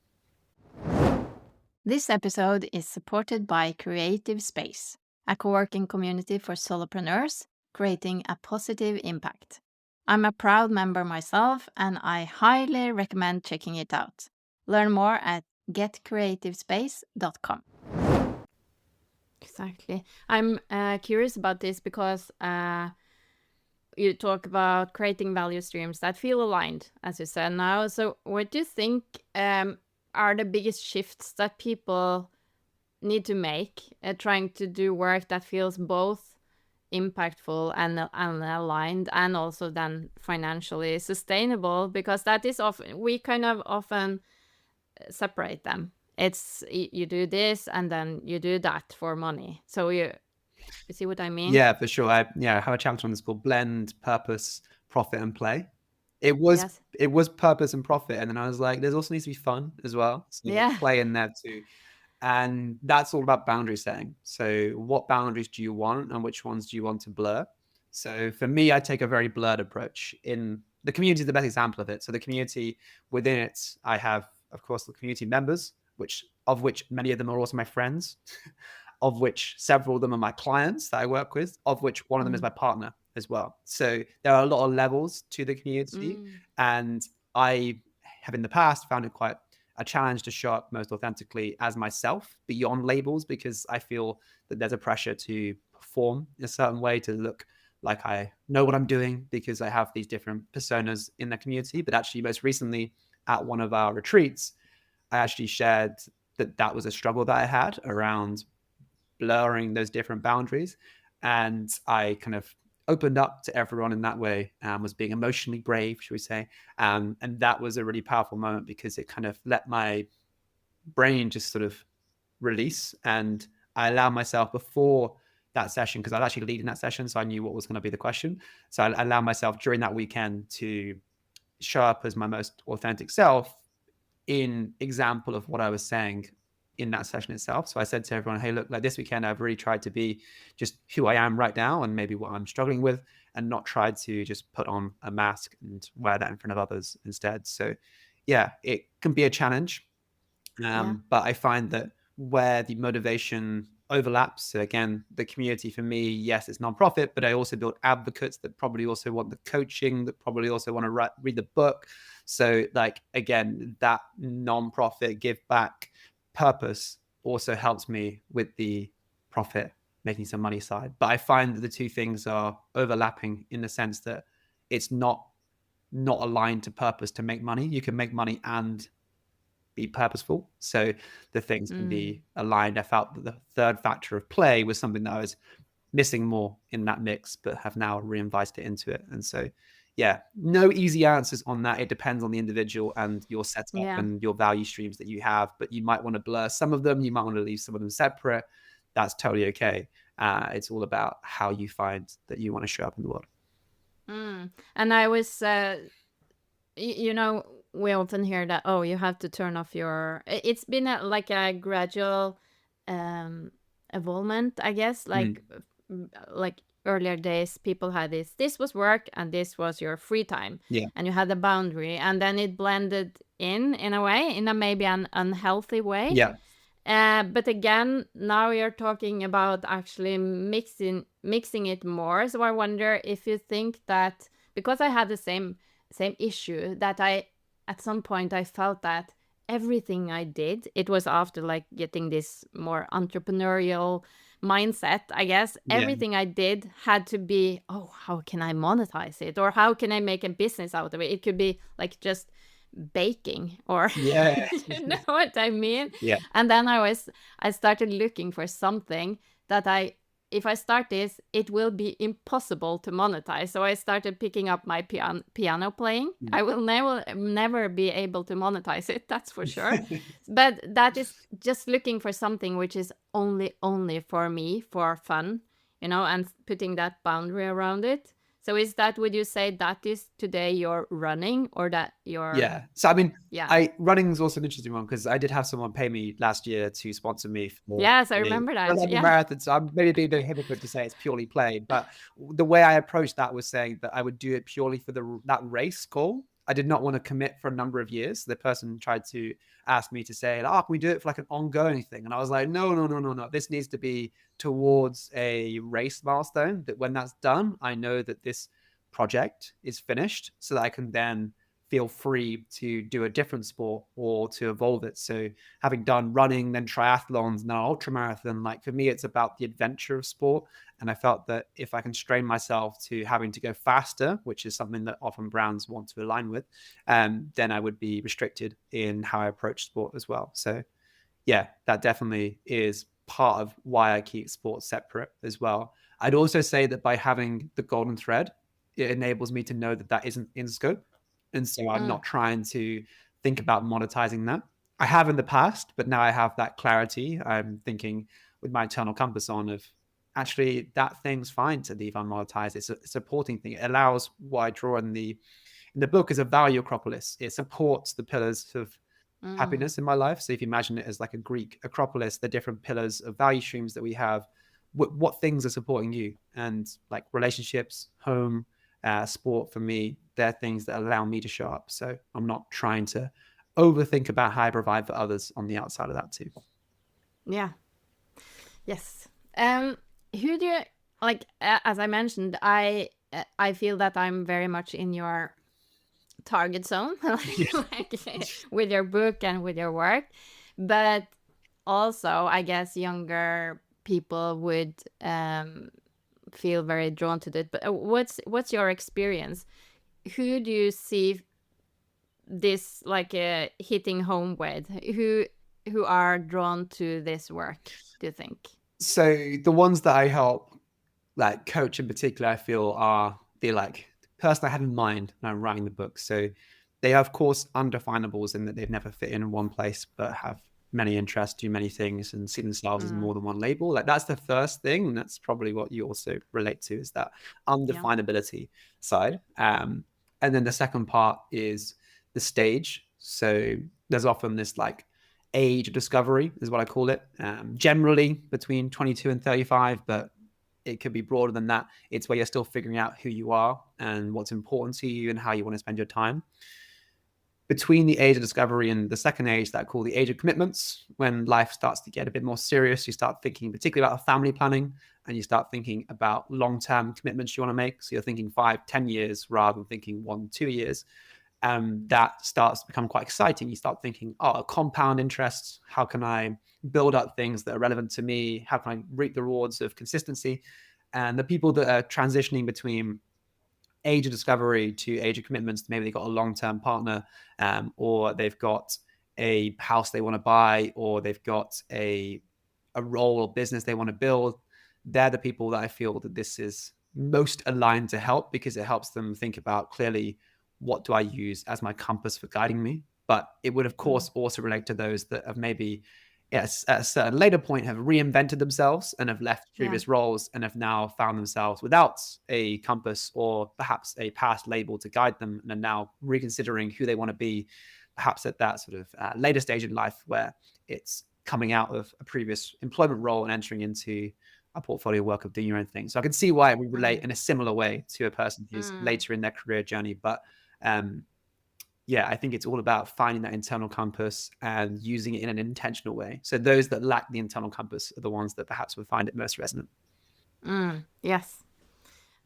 This episode is supported by Creative Space, a co-working community for solopreneurs creating a positive impact. I'm a proud member myself, and I highly recommend checking it out. Learn more at getcreativespace.com. Exactly. I'm curious about this because you talk about creating value streams that feel aligned, as you said now. So what do you think are the biggest shifts that people need to make trying to do work that feels both impactful and aligned, and also then financially sustainable? Because that is often, we kind of often separate them. It's you do this and then you do that for money. So you see what I mean? Yeah, for sure. I have a chapter on this called Blend Purpose, Profit and Play. It was purpose and profit, and then I was like, there's also needs to be fun as well. So play in there too. And that's all about boundary setting. So what boundaries do you want, and which ones do you want to blur? So for me, I take a very blurred approach. In the community is the best example of it. So the community, within it, I have, of course, the community members, of which many of them are also my friends, of which several of them are my clients that I work with, of which one of them is my partner as well. So there are a lot of levels to the community, and I have in the past found it quite a challenge to show up most authentically as myself beyond labels, because I feel that there's a pressure to perform in a certain way, to look like I know what I'm doing because I have these different personas in the community. But actually, most recently at one of our retreats, I actually shared that that was a struggle that I had around blurring those different boundaries. And I kind of opened up to everyone in that way, was being emotionally brave, should we say. And that was a really powerful moment because it kind of let my brain just sort of release. And I allowed myself before that session, because I was actually leading that session, so I knew what was going to be the question. So I allowed myself during that weekend to show up as my most authentic self in example of what I was saying in that session itself. So I said to everyone, hey, look, like this weekend, I've really tried to be just who I am right now and maybe what I'm struggling with, and not tried to just put on a mask and wear that in front of others instead. So yeah, it can be a challenge. But I find that where the motivation overlaps, so again, the community for me, yes, it's nonprofit, but I also build advocates that probably also want the coaching, that probably also want to read the book. So like, again, that nonprofit give back purpose also helps me with the profit making some money side. But I find that the two things are overlapping in the sense that it's not aligned to purpose to make money. You can make money and be purposeful. So the things can be aligned. I felt that the third factor of play was something that I was missing more in that mix, but have now reinvited it into it. And so, yeah, no easy answers on that. It depends on the individual and your setup and your value streams that you have, but you might want to blur some of them. You might want to leave some of them separate. That's totally okay. It's all about how you find that you want to show up in the world. And I was, you know, we often hear that, oh, you have to turn off your. It's been like a gradual evolvement, I guess. Like earlier days, people had this was work and this was your free time. Yeah. And you had a boundary, and then it blended in a way, in a maybe an unhealthy way. Yeah. But again, now you're talking about actually mixing it more. So I wonder if you think that, because I had the same issue, that I at some point I felt that everything I did, it was after like getting this more entrepreneurial mindset, I guess. Yeah. Everything I did had to be, oh, how can I monetize it, or how can I make a business out of it? It could be like just baking, or Yeah. you know what I mean? Yeah. And then I started looking for something that if I start this, it will be impossible to monetize. So I started picking up my piano playing. I will never be able to monetize it, that's for sure. But that is just looking for something which is only for me, for fun, you know, and putting that boundary around it. So is that, would you say that is today your running, or that your... Yeah. So I mean, Yeah. running is also an interesting one, because I did have someone pay me last year to sponsor me for Yes, I the remember that. London Yeah. Marathon. So I'm maybe being a bit hypocrite to say it's purely played, but the way I approached that was saying that I would do it purely for that race goal. I did not want to commit for a number of years. The person tried to ask me to say, oh, can we do it for like an ongoing thing? And I was like, no. This needs to be towards a race milestone, that when that's done, I know that this project is finished, so that I can then feel free to do a different sport or to evolve it. So having done running, then triathlons, now ultra marathon, like for me, it's about the adventure of sport. And I felt that if I can strain myself to having to go faster, which is something that often brands want to align with, then I would be restricted in how I approach sport as well. So yeah, that definitely is part of why I keep sports separate as well. I'd also say that by having the golden thread, it enables me to know that that isn't in scope. And so I'm not trying to think about monetizing that. I have in the past, but now I have that clarity. I'm thinking with my internal compass on of, actually, that thing's fine to leave unmonetized. It's a supporting thing. It allows what I draw in the book is a value acropolis. It supports the pillars of happiness in my life. So if you imagine it as like a Greek acropolis, the different pillars of value streams that we have, what things are supporting you? And like relationships, home, sport, for me, they're things that allow me to show up. So I'm not trying to overthink about how I provide for others on the outside of that too. Yeah. Yes. Who do you like? As I mentioned, I feel that I'm very much in your target zone, Yeah. like with your book and with your work. But also, I guess younger people would feel very drawn to it. But what's your experience? Who do you see this like hitting home with? Who are drawn to this work, do you think? So the ones that I help, like coach in particular, I feel are the like person I have in mind when I'm writing the book. So they are, of course, undefinables in that they've never fit in one place, but have many interests, do many things, and see themselves as more than one label. Like that's the first thing, and that's probably what you also relate to, is that Yeah. undefinability side. And then the second part is the stage. So there's often this like age of discovery, is what I call it. Generally between 22 and 35, but it could be broader than that. It's where you're still figuring out who you are and what's important to you and how you want to spend your time. Between the age of discovery and the second age that I call the age of commitments, when life starts to get a bit more serious, you start thinking particularly about family planning, and you start thinking about long-term commitments you want to make. So you're thinking 5-10 years rather than thinking 1-2 years. That starts to become quite exciting. You start thinking, oh, compound interests. How can I build up things that are relevant to me? How can I reap the rewards of consistency? And the people that are transitioning between age of discovery to age of commitments, maybe they've got a long-term partner, or they've got a house they want to buy, or they've got a role or business they want to build. They're the people that I feel that this is most aligned to help, because it helps them think about clearly, what do I use as my compass for guiding me? But it would, of course, also relate to those that have maybe, yes, at a certain later point, have reinvented themselves and have left Yeah. previous roles and have now found themselves without a compass or perhaps a past label to guide them, and are now reconsidering who they want to be, perhaps at that sort of later stage in life where it's coming out of a previous employment role and entering into a portfolio work of doing your own thing. So I can see why we relate in a similar way to a person who's later in their career journey. But yeah, I think it's all about finding that internal compass and using it in an intentional way. So those that lack the internal compass are the ones that perhaps would find it most resonant. Yes,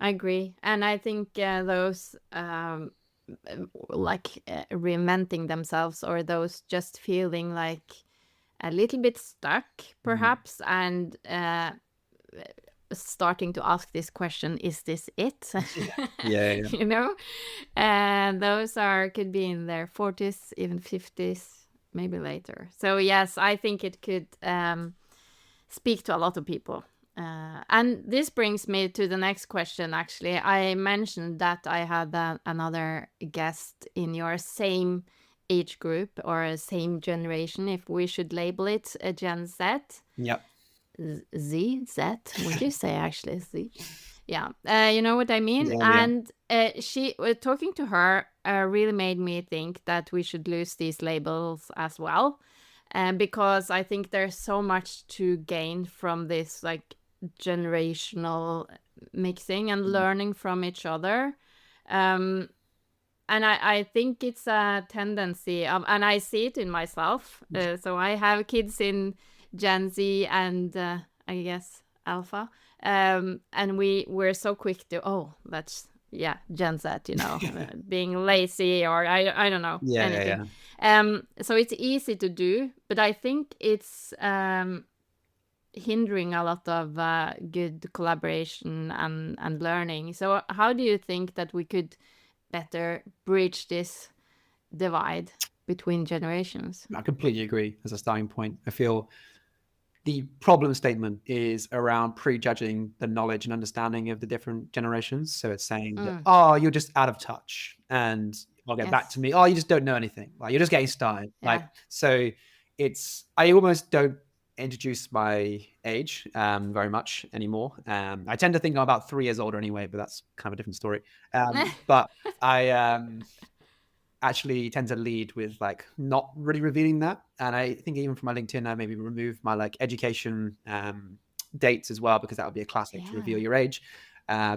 I agree. And I think those like reinventing themselves, or those just feeling like a little bit stuck perhaps, and starting to ask this question, is this it? Yeah. You know, and those are could be in their 40s, even 50s, maybe later. So yes, I think it could speak to a lot of people. And this brings me to the next question. Actually, I mentioned that I had another guest in your same age group or same generation, if we should label it a Gen Z. Yep. Z, Z, would you say actually Z? Yeah, you know what I mean? Yeah. And she, talking to her, really made me think that we should lose these labels as well. Because I think there's so much to gain from this, like, generational mixing and learning from each other. And I think it's a tendency, and I see it in myself. So I have kids in Gen Z and I guess Alpha. And we're so quick to, oh, that's, yeah, Gen Z, you know, being lazy, or I don't know, anything. So it's easy to do, but I think it's hindering a lot of good collaboration and learning. So how do you think that we could better bridge this divide between generations? I completely agree as a starting point. I feel the problem statement is around prejudging the knowledge and understanding of the different generations. So it's saying that, oh, you're just out of touch and I'll get back Yes. to me. Oh, you just don't know anything. Like you're just getting started. Like, Yeah. so it's, I almost don't introduce my age very much anymore. I tend to think I'm about 3 years older anyway, but that's kind of a different story. But I actually tend to lead with like not really revealing that. And I think even from my LinkedIn, I maybe remove my like education dates as well, because that would be a classic to reveal Yeah. your age.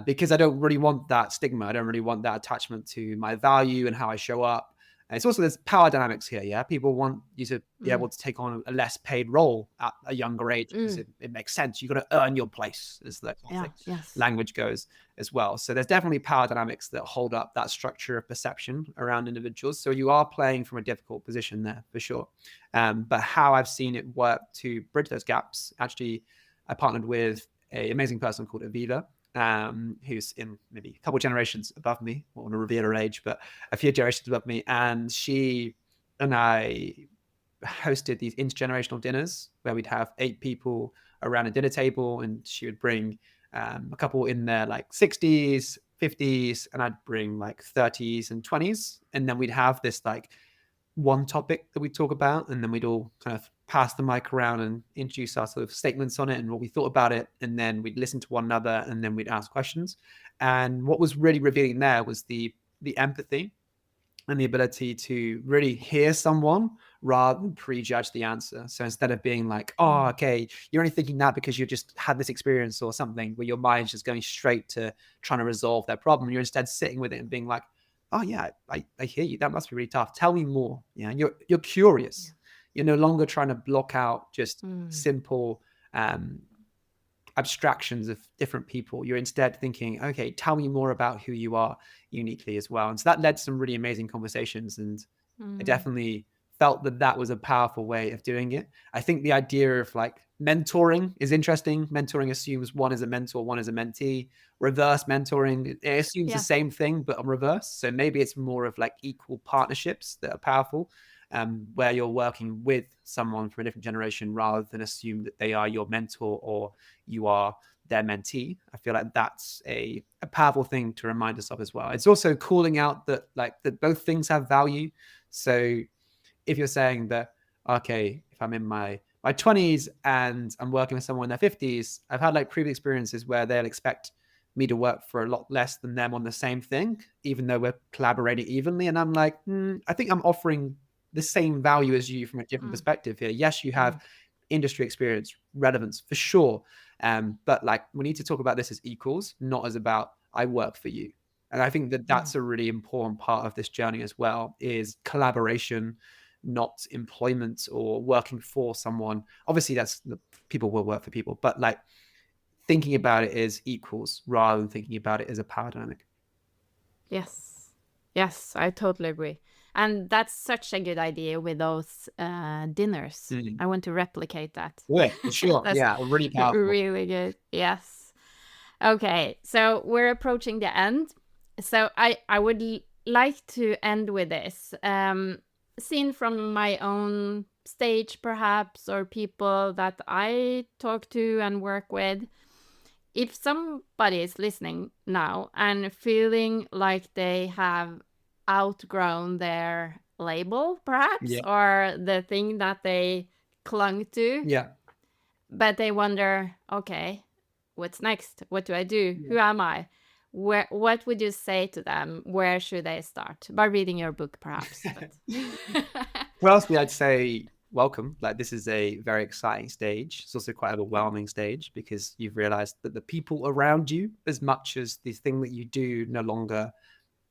Because I don't really want that stigma. I don't really want that attachment to my value and how I show up. And it's also, there's power dynamics here. Yeah. People want you to be able to take on a less paid role at a younger age because it makes sense. You've got to earn your place, as the classic language goes as well. So there's definitely power dynamics that hold up that structure of perception around individuals. So you are playing from a difficult position there for sure. But how I've seen it work to bridge those gaps, actually, I partnered with an amazing person called Aviva, who's in maybe a couple of generations above me. I want to reveal her age, but a few generations above me. And she and I hosted these intergenerational dinners where we'd have 8 people around a dinner table, and she would bring a couple in their like 60s, 50s, and I'd bring like 30s and 20s. And then we'd have this like one topic that we talk about, and then we'd all kind of pass the mic around and introduce our sort of statements on it and what we thought about it, and then we'd listen to one another, and then we'd ask questions. And what was really revealing there was the empathy and the ability to really hear someone rather than prejudge the answer. So instead of being like, oh, okay, you're only thinking that because you just had this experience or something, where your mind's just going straight to trying to resolve their problem, you're instead sitting with it and being like, oh yeah, I hear you. That must be really tough. Tell me more. Yeah, you're curious. You're no longer trying to block out just simple abstractions of different people. You're instead thinking, okay, tell me more about who you are uniquely as well. And so that led to some really amazing conversations. And I definitely felt that that was a powerful way of doing it. I think the idea of like mentoring is interesting. Mentoring assumes one is a mentor, one is a mentee. Reverse mentoring, it assumes the same thing, but on reverse. So maybe it's more of like equal partnerships that are powerful, where you're working with someone from a different generation rather than assume that they are your mentor or you are their mentee. I feel like that's a powerful thing to remind us of as well. It's also calling out that both things have value. So if you're saying that, okay, if I'm in my 20s and I'm working with someone in their 50s, I've had like previous experiences where they'll expect me to work for a lot less than them on the same thing, even though we're collaborating evenly. And I'm like, I think I'm offering the same value as you from a different perspective here. Yes, you have industry experience, relevance for sure. But like, we need to talk about this as equals, not as about I work for you. And I think that that's a really important part of this journey as well, is collaboration, not employment or working for someone. Obviously that's the people will work for people, but like thinking about it as equals rather than thinking about it as a power dynamic. Yes, I totally agree. And that's such a good idea with those dinners. I want to replicate that. Yeah, for sure. Yeah, really powerful. Really good. Yes. Okay, so we're approaching the end. So I would like to end with this. Seen from my own stage, perhaps, or people that I talk to and work with. If somebody is listening now and feeling like they have outgrown their label, perhaps, or the thing that they clung to, but they wonder, okay, what's next? What do I do? Who am I? What would you say to them? Where should they start? By reading your book, perhaps. Firstly, I'd say welcome. Like, this is a very exciting stage. It's also quite an overwhelming stage because you've realized that the people around you, as much as the thing that you do, no longer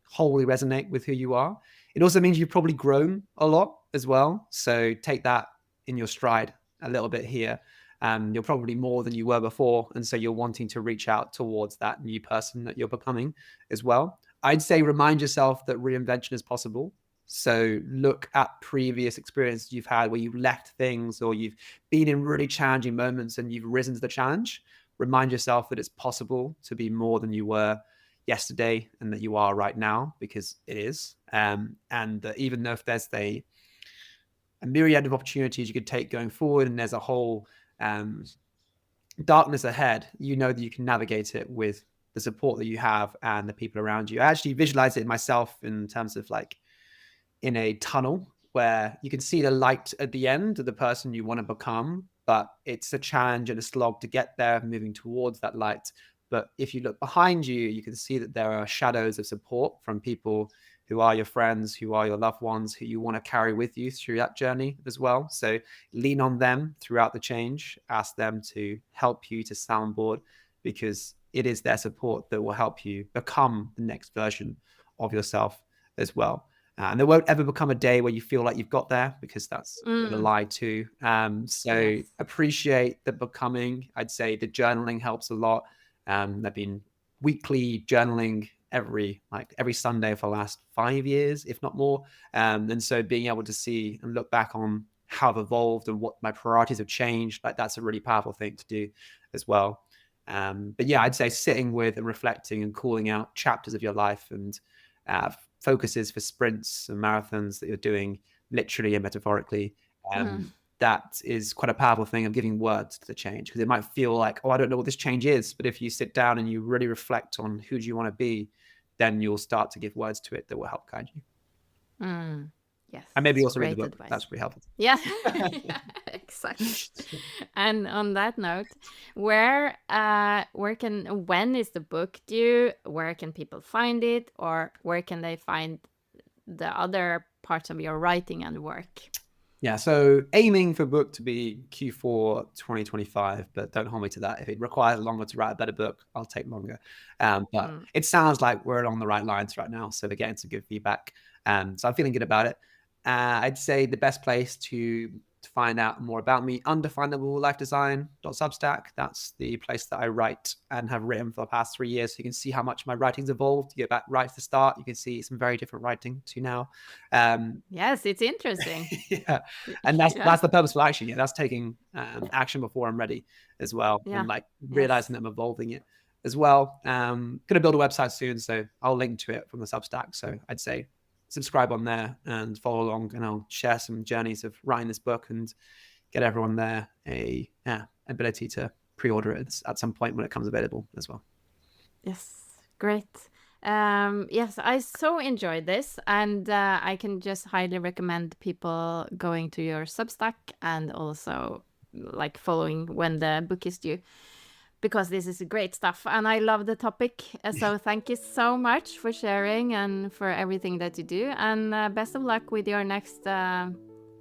wholly resonate with who you are. It also means you've probably grown a lot as well. So take that in your stride a little bit here. You're probably more than you were before. And so you're wanting to reach out towards that new person that you're becoming as well. I'd say remind yourself that reinvention is possible. So look at previous experiences you've had where you've left things or you've been in really challenging moments and you've risen to the challenge. Remind yourself that it's possible to be more than you were yesterday and that you are right now, because it is. And even though if there's a myriad of opportunities you could take going forward and there's a whole darkness ahead, you know that you can navigate it with the support that you have and the people around you. I actually visualize it myself in terms of like in a tunnel where you can see the light at the end of the person you want to become, but it's a challenge and a slog to get there, moving towards that light. But if you look behind you, you can see that there are shadows of support from people who are your friends, who are your loved ones, who you want to carry with you through that journey as well. So lean on them throughout the change, ask them to help you to soundboard, because it is their support that will help you become the next version of yourself as well. And there won't ever become a day where you feel like you've got there, because that's a bit of a Mm. lie too. So Yes. appreciate the becoming. I'd say the journaling helps a lot. I've been weekly journaling every Sunday for the last 5 years, if not more. And so being able to see and look back on how I've evolved and what my priorities have changed, like that's a really powerful thing to do as well. But yeah, I'd say sitting with and reflecting and calling out chapters of your life and focuses for sprints and marathons that you're doing, literally and metaphorically. That is quite a powerful thing of giving words to the change, because it might feel like, oh, I don't know what this change is. But if you sit down and you really reflect on who do you want to be, then you'll start to give words to it that will help guide you. Yes. And maybe also read the Great book. advice. That's pretty helpful. Yeah, yeah, exactly. And on that note, when is the book due? Where can people find it, or where can they find the other parts of your writing and work? Yeah, so aiming for book to be Q4 2025, but don't hold me to that. If it requires longer to write a better book, I'll take longer. But it sounds like we're along the right lines right now, so we're getting some good feedback. So I'm feeling good about it. I'd say the best place to find out more about me, Undefinable Life Design.substack. That's the place that I write and have written for the past 3 years. So you can see how much my writing's evolved. You get back right to the start. You can see some very different writing to now. Yes, it's interesting. Yeah, and that's the purposeful action. Yeah, that's taking action before I'm ready as well, and like realizing that I'm evolving it as well. Gonna build a website soon, so I'll link to it from the Substack. So I'd say subscribe on there and follow along, and I'll share some journeys of writing this book and get everyone there a ability to pre-order it at some point when it comes available as well. Yes, great. Yes, I so enjoyed this, and I can just highly recommend people going to your Substack and also like following when the book is due, because this is great stuff and I love the topic. So thank you so much for sharing and for everything that you do, and best of luck with your next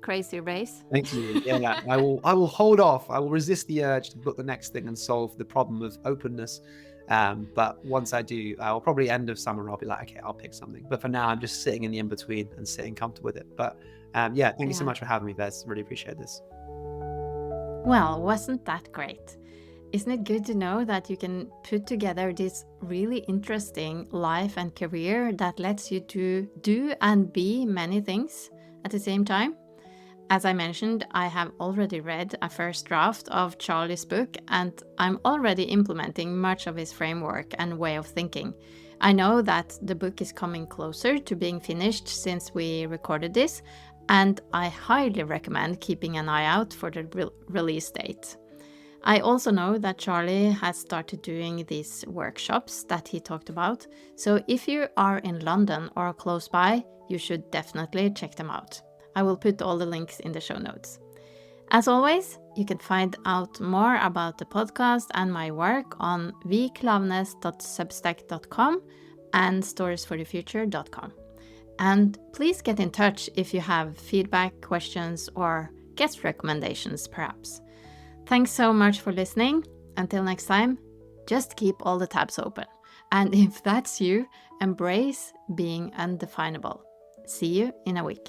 crazy race. Thank you. Yeah, I will hold off. I will resist the urge to book the next thing and solve the problem of openness. But once I do, I'll probably end of summer, I'll be like, okay, I'll pick something. But for now, I'm just sitting in the in-between and sitting comfortable with it. But yeah, thank you so much for having me, Bez. Really appreciate this. Well, wasn't that great? Isn't it good to know that you can put together this really interesting life and career that lets you to do and be many things at the same time? As I mentioned, I have already read a first draft of Charlie's book, and I'm already implementing much of his framework and way of thinking. I know that the book is coming closer to being finished since we recorded this, and I highly recommend keeping an eye out for the release date. I also know that Charlie has started doing these workshops that he talked about, so if you are in London or close by, you should definitely check them out. I will put all the links in the show notes. As always, you can find out more about the podcast and my work on vklavnes.substack.com and storiesforthefuture.com. And please get in touch if you have feedback, questions, or guest recommendations, perhaps. Thanks so much for listening. Until next time, just keep all the tabs open. And if that's you, embrace being undefinable. See you in a week.